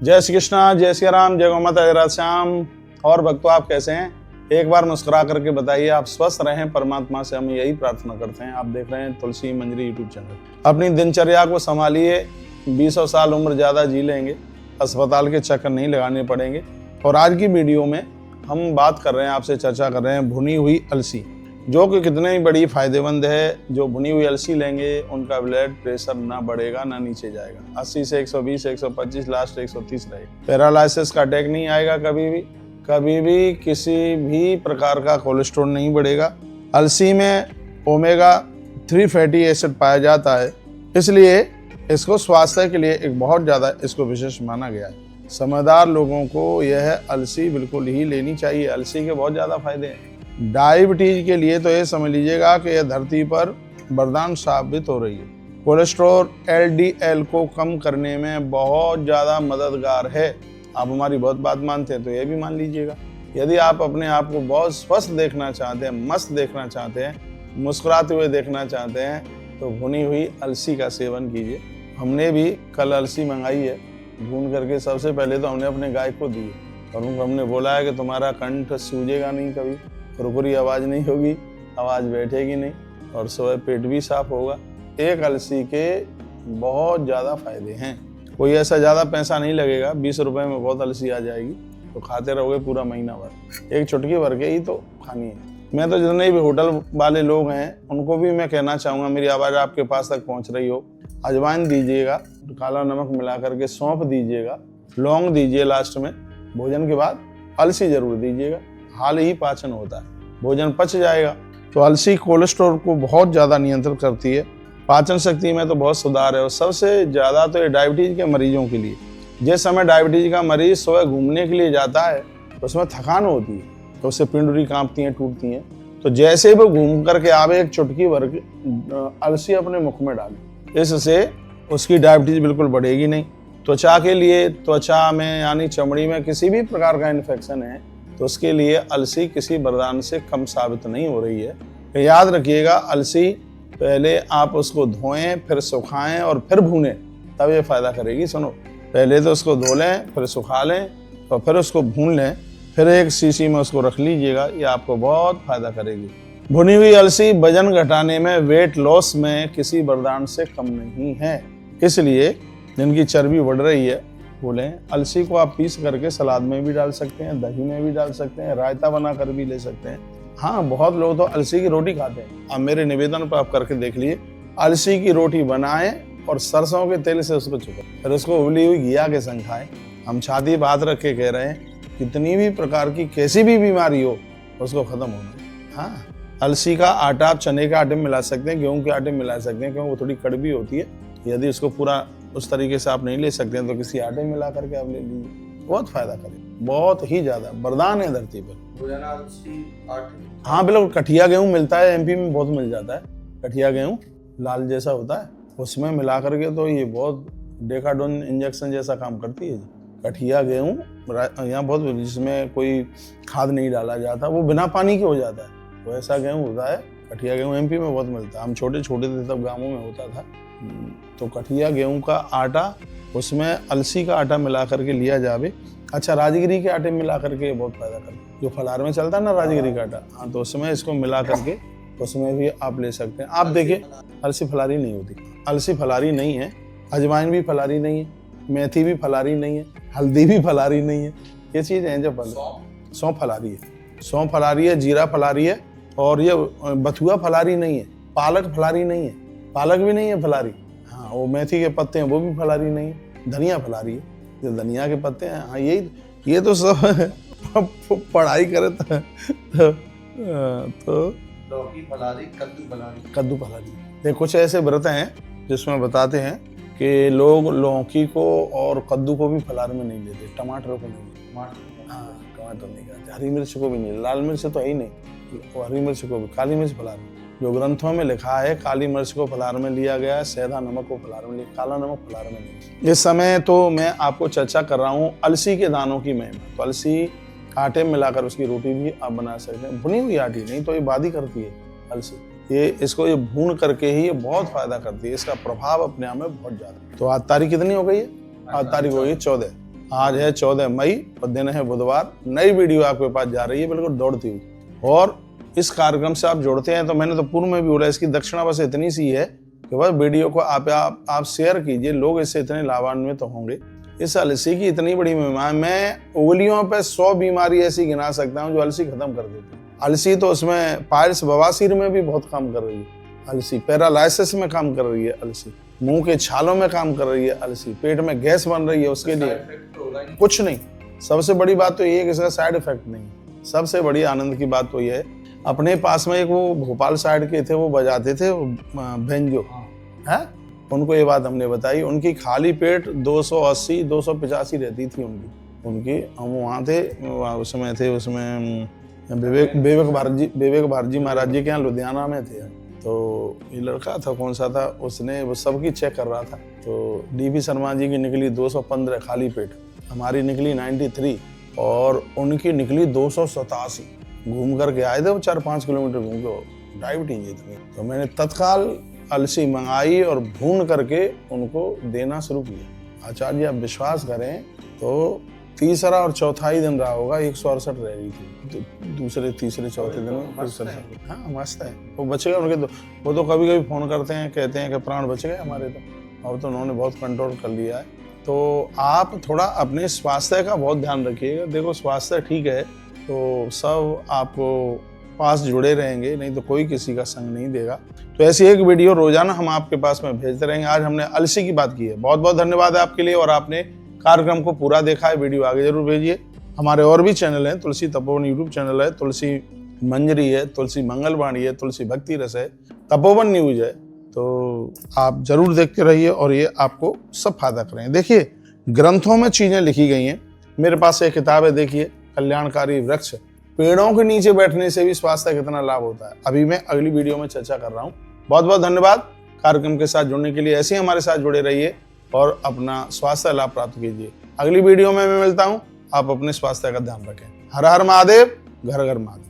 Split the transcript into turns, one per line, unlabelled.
जय श्री कृष्णा, जय श्री राम, जय गौ माता, जय राधे श्याम। और भक्तों, आप कैसे हैं? एक बार मुस्कुरा करके बताइए। आप स्वस्थ रहें, परमात्मा से हम यही प्रार्थना करते हैं। आप देख रहे हैं तुलसी मंजरी यूट्यूब चैनल। अपनी दिनचर्या को संभालिए। 20 साल उम्र ज़्यादा जी लेंगे, अस्पताल के चक्कर नहीं लगाने पड़ेंगे। और आज की वीडियो में हम बात कर रहे हैं, आपसे चर्चा कर रहे हैं भुनी हुई अलसी, जो कि कितनी बड़ी फायदेमंद है। जो भुनी हुई अलसी लेंगे उनका ब्लड प्रेशर ना बढ़ेगा ना नीचे जाएगा। 80 से 120, 125, लास्ट 130 रहेगा। पैरालिसिस का अटैक नहीं आएगा कभी भी किसी भी प्रकार का कोलेस्ट्रॉल नहीं बढ़ेगा। अलसी में ओमेगा 3 फैटी एसिड पाया जाता है, इसलिए इसको स्वास्थ्य के लिए एक बहुत ज़्यादा इसको विशेष माना गया है। समझदार लोगों को यह अलसी बिल्कुल ही लेनी चाहिए। अलसी के बहुत ज़्यादा फायदे हैं। डायबिटीज के लिए तो ये समझ लीजिएगा कि यह धरती पर वरदान साबित हो रही है। कोलेस्ट्रॉल LDL को कम करने में बहुत ज़्यादा मददगार है। आप हमारी बहुत बात मानते हैं तो ये भी मान लीजिएगा। यदि आप अपने आप को बहुत स्वस्थ देखना चाहते हैं, मस्त देखना चाहते हैं, मुस्कुराते हुए देखना चाहते हैं, तो भुनी हुई अलसी का सेवन कीजिए। हमने भी कल अलसी मंगाई है भून करके। सबसे पहले तो हमने अपने गाय को दी और उनको हमने बोला है कि तुम्हारा कंठ सूजेगा नहीं, कभी कुरकुरी आवाज़ नहीं होगी, आवाज़ बैठेगी नहीं, और सुबह पेट भी साफ होगा। एक अलसी के बहुत ज़्यादा फायदे हैं। कोई ऐसा ज़्यादा पैसा नहीं लगेगा। 20 रुपए में बहुत अलसी आ जाएगी, तो खाते रहोगे पूरा महीना भर। एक चुटकी भर के ही तो खानी है। मैं तो जितने भी होटल वाले लोग हैं उनको भी मैं कहना चाहूँगा, मेरी आवाज़ आपके पास तक पहुँच रही हो, अजवाइन दीजिएगा, काला नमक मिला करके, सौंफ दीजिएगा, लौंग दीजिए, लास्ट में भोजन के बाद अलसी जरूर दीजिएगा। हाल ही पाचन होता है, भोजन पच जाएगा। तो अलसी कोलेस्ट्रॉल को बहुत ज़्यादा नियंत्रित करती है। पाचन शक्ति में तो बहुत सुधार है। और सबसे ज़्यादा तो ये डायबिटीज़ के मरीजों के लिए, जिस समय डायबिटीज़ का मरीज सुबह घूमने के लिए जाता है तो उसमें थकान होती है, तो उससे पिंडुरी कांपती हैं, टूटती हैं। तो जैसे वो घूम करके आवे, एक चुटकी भर के अलसी अपने मुख में डाले, इससे उसकी डायबिटीज़ बिल्कुल बढ़ेगी नहीं। त्वचा के लिए, त्वचा में यानी चमड़ी में किसी भी प्रकार का इन्फेक्शन है तो उसके लिए अलसी किसी वरदान से कम साबित नहीं हो रही है। याद रखिएगा, अलसी पहले आप उसको धोएं, फिर सुखाएं और फिर भूनें, तब ये फायदा करेगी। सुनो, पहले तो उसको धो लें, फिर सुखा लें और फिर उसको भून लें, फिर एक शीशी में उसको रख लीजिएगा। ये आपको बहुत फायदा करेगी। भुनी हुई अलसी वजन घटाने में, वेट लॉस में किसी वरदान से कम नहीं है। इसलिए जिनकी चर्बी बढ़ रही है बोलें, अलसी को आप पीस करके सलाद में भी डाल सकते हैं, दही में भी डाल सकते हैं, रायता बना कर भी ले सकते हैं। हाँ, बहुत लोग तो अलसी की रोटी खाते हैं। आप मेरे निवेदन पर आप करके देख लिए, अलसी की रोटी बनाएं और सरसों के तेल से उसको छुपाएं, फिर उसको उबली हुई घिया के संग खाएं। हम छाती बात रख के कह रहे हैं, कितनी भी प्रकार की कैसी भी बीमारी हो उसको खत्म होना। हाँ, अलसी का आटा आप चने के आटे में मिला सकते हैं, गेहूं के आटे में मिला सकते हैं, क्योंकि वो थोड़ी कड़वी होती है। यदि उसको पूरा उस तरीके से आप नहीं ले सकते हैं तो किसी आटे में मिला करके आप ले लीजिए, बहुत फायदा करेगा। बहुत ही ज्यादा वरदान है धरती पर। हाँ बिल्कुल, कठिया गेहूं मिलता है, MP में बहुत मिल जाता है। कठिया गेहूं लाल जैसा होता है, उसमें मिला करके तो ये बहुत डेकाडोन इंजेक्शन जैसा काम करती है। कठिया गेहूं यहाँ बहुत, जिसमें कोई खाद नहीं डाला जाता, वो बिना पानी के हो जाता है, वो ऐसा गेहूं होता है। कठिया गेहूं MP में बहुत मिलता है। हम छोटे छोटे थे तब गाँवों में होता था। तो कठिया गेहूं का आटा, उसमें अलसी का आटा मिला करके लिया जावे। अच्छा, राजगिरी के आटे मिला करके बहुत फायदा करता है। जो फलार में चलता है ना राजगिरी का आटा, हाँ, तो उसमें इसको मिला करके उसमें भी आप ले सकते हैं। आप देखिए, अलसी फलारी नहीं होती, अलसी फलारी नहीं है, अजवाइन भी फलारी नहीं है, मेथी भी फलारी नहीं है, हल्दी भी फलारी नहीं है। ये चीज़ है जो सौंफ फलारी है, सौंफ फलारी है, जीरा फलारी है, और ये बथुआ फलारी नहीं है, पालक फलारी नहीं है, पालक भी नहीं है फलारी। हाँ, वो मेथी के पत्ते हैं, वो भी फलारी नहीं है। धनिया फलारी है, जो धनिया के पत्ते हैं। हाँ, ये तो सब पढ़ाई करे तो
लौकी फलारी,
कद्दू फलारी। देखो, कुछ ऐसे व्रत हैं जिसमें बताते हैं कि लोग लौकी को और कद्दू को भी फलार में नहीं लेते, टमाटर को नहीं लेते। हाँ, टमाटर नहीं खाते, हरी मिर्च को भी नहीं, लाल मिर्च तो है ही नहीं, हरी मिर्च को भी, काली मिर्च फलार में। जो ग्रंथों में लिखा है, काली मिर्च को फलार में लिया गया है, सेंधा नमक को फलार में लिया, काला नमक फलार में नहीं। इस समय तो मैं आपको चर्चा कर रहा हूँ अलसी के दानों की महिमा। तो अलसी आटे में मिलाकर उसकी रोटी भी आप बना सकते हैं, भुनी हुई आटी नहीं तो ये बादी करती है अलसी। ये भून करके ही ये बहुत फायदा करती है। इसका प्रभाव अपने आप में बहुत ज्यादा। तो आज तारीख कितनी हो गई है? आज तारीख हो गई 14। आज है 14 मई और दिन है बुधवार। नई वीडियो आपके पास जा रही है बिल्कुल दौड़ती हुई। और इस कार्यक्रम से आप जुड़ते हैं तो मैंने तो पूर्व में भी बोला, इसकी दक्षिणा बस इतनी सी है कि बस वीडियो को आप शेयर कीजिए, लोग इससे इतने लाभान्वित तो होंगे। इस अलसी की इतनी बड़ी महिमा है, मैं उंगलियों पे 100 बीमारी ऐसी गिना सकता हूँ जो अलसी खत्म कर देती है। अलसी तो उसमें पाइल्स बवासीर में भी बहुत काम कर रही है अलसी, पैरालाइसिस में काम कर रही है अलसी, मुंह के छालों में काम कर रही है अलसी, पेट में गैस बन रही है उसके लिए कुछ नहीं। सबसे बड़ी बात तो ये है कि इसका साइड इफेक्ट नहीं है। सबसे बड़ी आनंद की बात तो ये है, अपने पास में एक वो भोपाल साइड के थे, वो बजाते थे बेंजो है, उनको ये बात हमने बताई। उनकी खाली पेट 280 285 रहती थी उनकी। हम वहाँ थे, उसमें विवेक भारती महाराज जी के यहाँ लुधियाना में थे। तो ये लड़का था, कौन सा था, उसने वो सबकी चेक कर रहा था। तो डीपी शर्मा जी की निकली 215 खाली पेट, हमारी निकली 93 और उनकी निकली 287। घूम करके आए थे वो 4-5 किलोमीटर घूम के, डायबिटीज इतनी। तो मैंने तत्काल अलसी मंगाई और भून करके उनको देना शुरू किया। आचार्य आप विश्वास करें तो तीसरा और चौथा ही दिन रहा होगा 168 रह गई थी। तो दूसरे तीसरे चौथे दिन में हाँ मस्त है, वो बच गए उनके। तो वो तो कभी कभी फोन करते हैं, कहते हैं कि प्राण बच गए हमारे। तो अब तो उन्होंने बहुत कंट्रोल कर लिया है। तो आप थोड़ा अपने स्वास्थ्य का बहुत ध्यान रखिएगा। देखो स्वास्थ्य ठीक है तो सब आपको पास जुड़े रहेंगे, नहीं तो कोई किसी का संग नहीं देगा। तो ऐसी एक वीडियो रोजाना हम आपके पास में भेजते रहेंगे। आज हमने अलसी की बात की है। बहुत बहुत धन्यवाद है आपके लिए, और आपने कार्यक्रम को पूरा देखा है। वीडियो आगे जरूर भेजिए। हमारे और भी चैनल हैं, तुलसी तपोवन यूट्यूब चैनल है, तुलसी मंजरी है, तुलसी मंगलवाणी है, तुलसी भक्ति रस है, तपोवन न्यूज है। तो आप जरूर देखते रहिए और ये आपको सब फायदा करेंगे। देखिए ग्रंथों में चीजें लिखी गई हैं। मेरे पास एक किताब है, देखिए कल्याणकारी वृक्ष, पेड़ों के नीचे बैठने से भी स्वास्थ्य कितना लाभ होता है। अभी मैं अगली वीडियो में चर्चा कर रहा हूँ। बहुत बहुत धन्यवाद कार्यक्रम के साथ जुड़ने के लिए। ऐसे ही हमारे साथ जुड़े रहिए और अपना स्वास्थ्य लाभ प्राप्त कीजिए। अगली वीडियो में मैं मिलता हूँ। आप अपने स्वास्थ्य का ध्यान रखें। हर हर महादेव, घर घर महादेव।